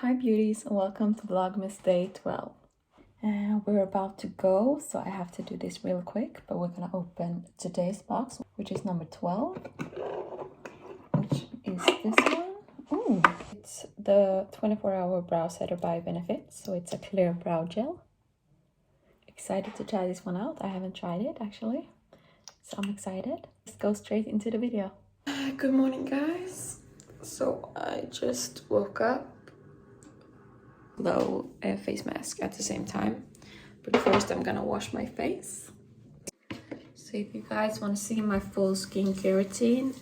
Hi beauties, and welcome to Vlogmas day 12. We're about to go, so I have to do this real quick, but we're gonna open today's box, which is number 12, which is this one. Ooh, it's the 24-hour brow setter by Benefits, so it's a clear brow gel. Excited to try this one out. I haven't tried it actually, so I'm excited. Let's go straight into the video. Good morning guys. So I just woke up. Low face mask at the same time, but first I'm gonna wash my face. So if you guys want to see my full skincare routine,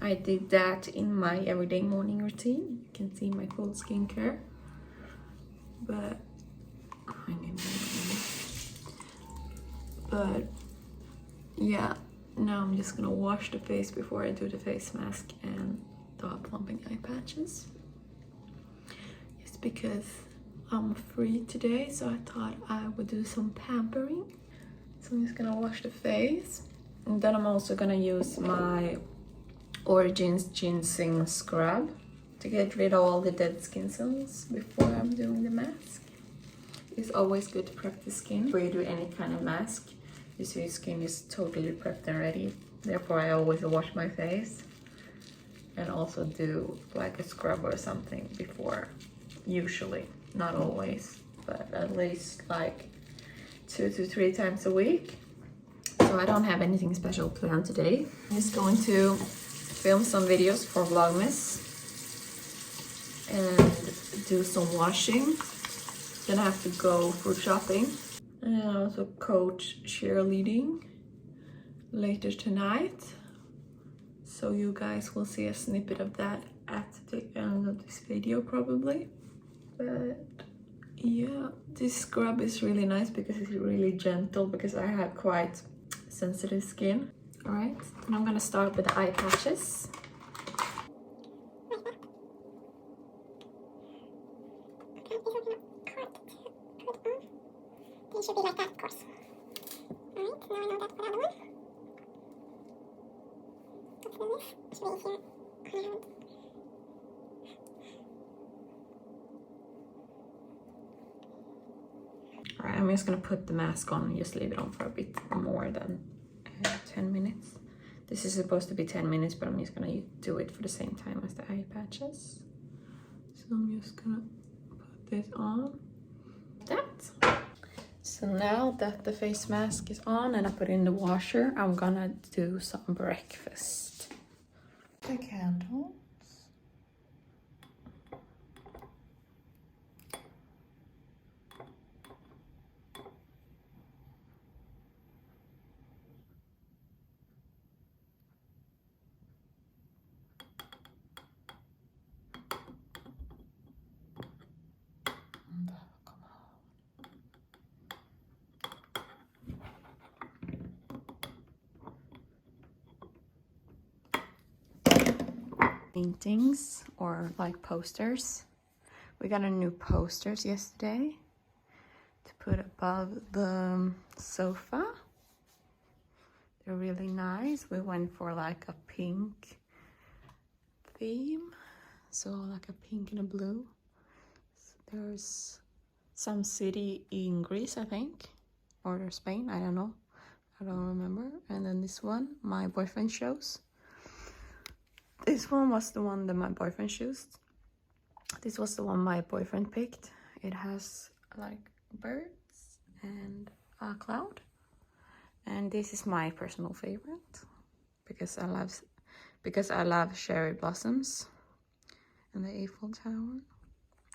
I did that in my everyday morning routine. You can see my full skincare, but yeah, now I'm just gonna wash the face before I do the face mask and the plumping eye patches. Because I'm free today, so I thought I would do some pampering. So I'm just gonna wash the face, and then I'm also gonna use my Origins ginseng scrub to get rid of all the dead skin cells before I'm doing the mask. It's always good to prep the skin before you do any kind of mask. You see your skin is totally prepped and ready. Therefore I always wash my face and also do like a scrub or something before. Usually, not always, but at least like 2 to 3 times a week. So I don't have anything special planned today. I'm just going to film some videos for Vlogmas and do some washing. Then I have to go food shopping and also coach cheerleading later tonight. So you guys will see a snippet of that at the end of this video probably. But yeah, this scrub is really nice because it's really gentle, because I have quite sensitive skin. All right, and I'm gonna start with the eye patches. They should be like that, of course. Alright, now I know that for the other one. Let's do this. It should be easier on your hand. Alright, I'm just gonna put the mask on and just leave it on for a bit more than 10 minutes. This is supposed to be 10 minutes, but I'm just gonna do it for the same time as the eye patches. So I'm just gonna put this on. That. So now that the face mask is on and I put it in the washer, I'm gonna do some breakfast. The candles. Paintings or like posters. We got a new posters yesterday to put above the sofa. They're really nice. We went for like a pink theme, so like a pink and a blue. There's some city in Greece, I think, or Spain, I don't know, I don't remember. And then this one my boyfriend chose. This one was the one that my boyfriend chose. This was the one my boyfriend picked. It has like birds and a cloud. And this is my personal favorite because I love cherry blossoms and the Eiffel Tower.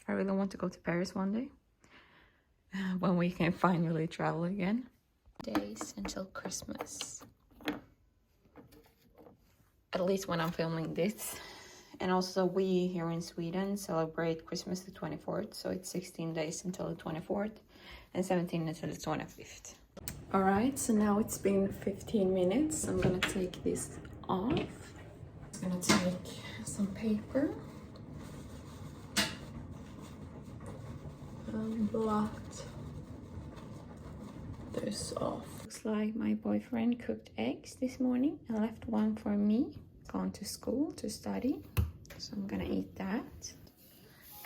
I really want to go to Paris one day when we can finally travel again. Days until Christmas. At least when I'm filming this. And also we here in Sweden celebrate Christmas the 24th, so it's 16 days until the 24th and 17 until the 25th. All right, so now it's been 15 minutes. I'm gonna take this off. I'm gonna take some paper and blot this off. Looks like my boyfriend cooked eggs this morning and left one for me. Gone to school to study, so I'm gonna eat that.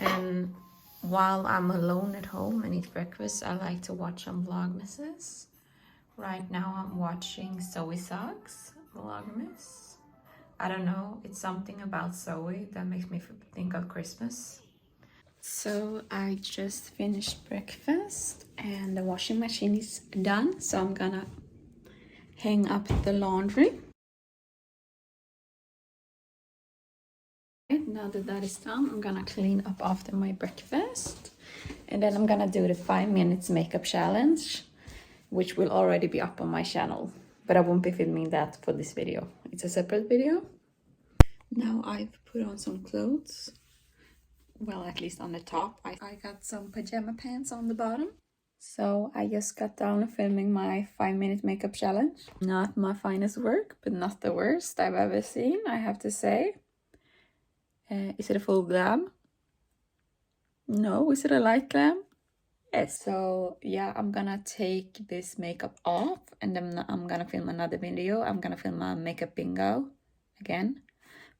And while I'm alone at home and eat breakfast, I like to watch some vlogmases. Right now I'm watching Zoe Sucks VLOGMAS. I don't know, it's something about Zoe that makes me think of Christmas. So I just finished breakfast and the washing machine is done, so I'm gonna hang up the laundry. Now that that is done, I'm gonna clean up after my breakfast, and then I'm gonna do the 5 minutes makeup challenge, which will already be up on my channel, but I won't be filming that for this video. It's a separate video. Now I've put on some clothes, well, at least on the top. I got some pajama pants on the bottom. So I just got down filming my 5 minute makeup challenge. Not my finest work, but not the worst I've ever seen, I have to say. Is it a full glam? No. Is it a light glam? Yes. So yeah, I'm gonna take this makeup off and then I'm gonna film another video. I'm gonna film a makeup bingo again.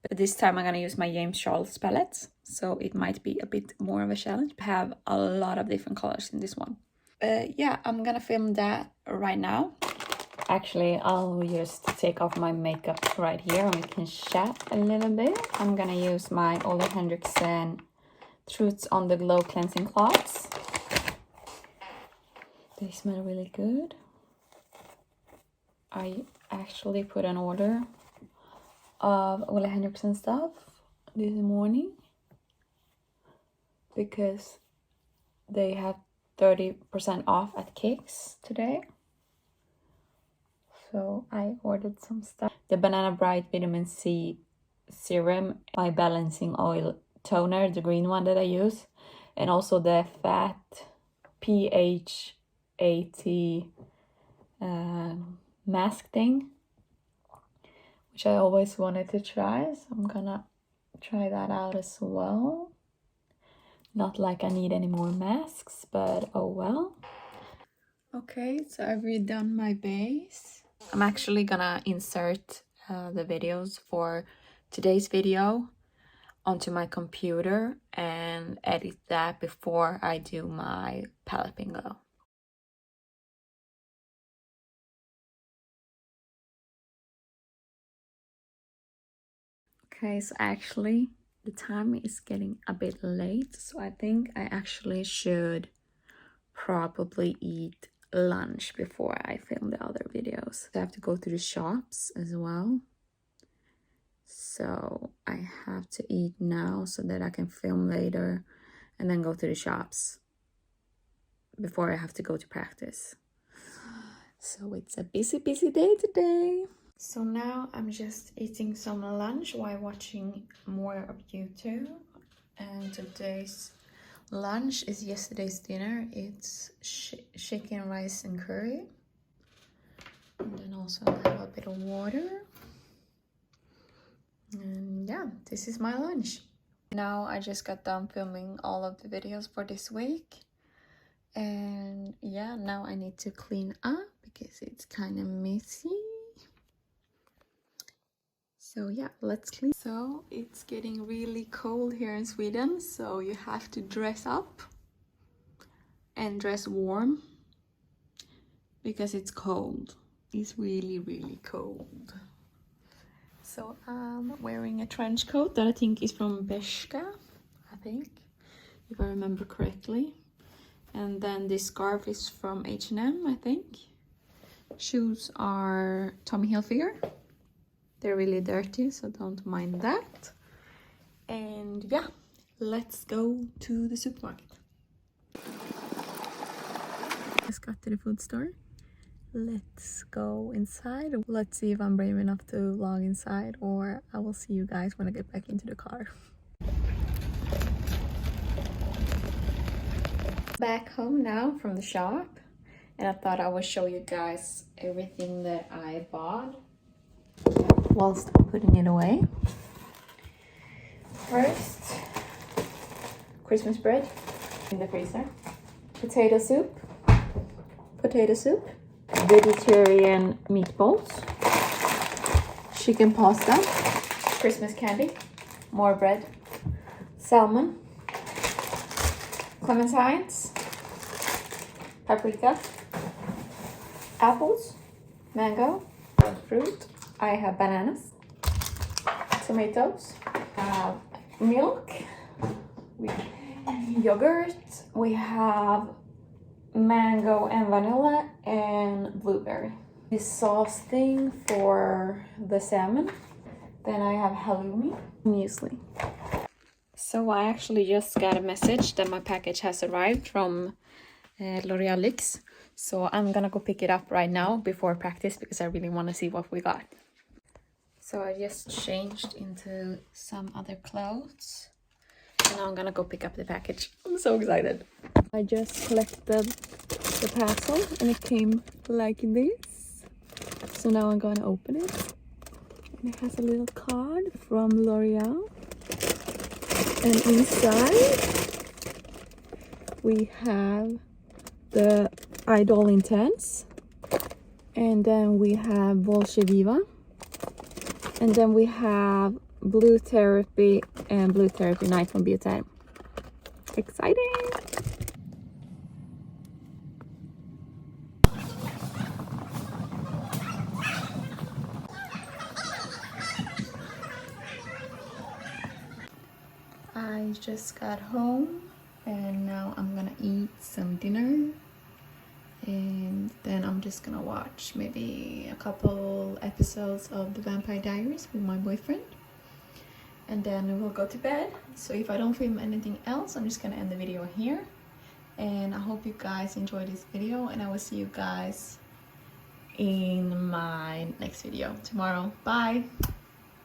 But this time I'm gonna use my James Charles palette. So it might be a bit more of a challenge. I have a lot of different colors in this one. Yeah, I'm gonna film that right now. Actually, I'll just take off my makeup right here and we can chat a little bit. I'm gonna use my Ole Henriksen Truths on the Glow cleansing cloths. They smell really good. I actually put an order of Ole Henriksen stuff this morning because they have 30% off at Kicks today. So I ordered some stuff. The Banana Bright Vitamin C Serum, my balancing oil toner, the green one that I use, and also the Fat PH80 mask thing, which I always wanted to try. So I'm gonna try that out as well. Not like I need any more masks, but oh well. Okay, so I've redone my base. I'm actually gonna insert the videos for today's video onto my computer and edit that before I do my palette bingo. Okay, so actually the time is getting a bit late, so I think I actually should probably eat lunch before I film the other videos. I have to go to the shops as well, so I have to eat now so that I can film later and then go to the shops before I have to go to practice. So it's a busy day today. So now I'm just eating some lunch while watching more of YouTube, and today's lunch is yesterday's dinner. It's chicken, rice and curry, and then also I have a bit of water, and yeah, this is my lunch. Now I just got done filming all of the videos for this week, and yeah, now I need to clean up because it's kind of messy. So yeah, let's clean. So it's getting really cold here in Sweden, so you have to dress up and dress warm because it's cold. It's really cold. So I'm wearing a trench coat that I think is from Bershka, I think, if I remember correctly. And then this scarf is from H&M, I think. Shoes are Tommy Hilfiger. They're really dirty, so don't mind that. And yeah, let's go to the supermarket. Just got to the food store. Let's go inside. Let's see if I'm brave enough to vlog inside, or I will see you guys when I get back into the car. Back home now from the shop, and I thought I would show you guys everything that I bought whilst putting it away. First, Christmas bread in the freezer, potato soup, vegetarian meatballs, chicken pasta, Christmas candy, more bread, salmon, clementines, paprika, apples, mango, fruit. I have bananas, tomatoes, milk, yogurt. We have mango and vanilla and blueberry. This sauce thing for the salmon. Then I have halloumi, muesli. So I actually just got a message that my package has arrived from L'Oreal Luxe. So I'm gonna go pick it up right now before practice because I really want to see what we got. So I just changed into some other clothes. And now I'm gonna go pick up the package. I'm so excited. I just collected the parcel and it came like this. So now I'm gonna open it. And it has a little card from L'Oreal. And inside we have the Idol Intense. And then we have Volche Viva. And then we have Blue Therapy and Blue Therapy Night from Beauties. Exciting! I just got home and now I'm gonna eat some dinner and then I'm just gonna watch maybe a couple episodes of The Vampire Diaries with my boyfriend and then we'll go to bed. So if I don't film anything else, I'm just gonna end the video here and I hope you guys enjoyed this video and I will see you guys in my next video tomorrow. Bye!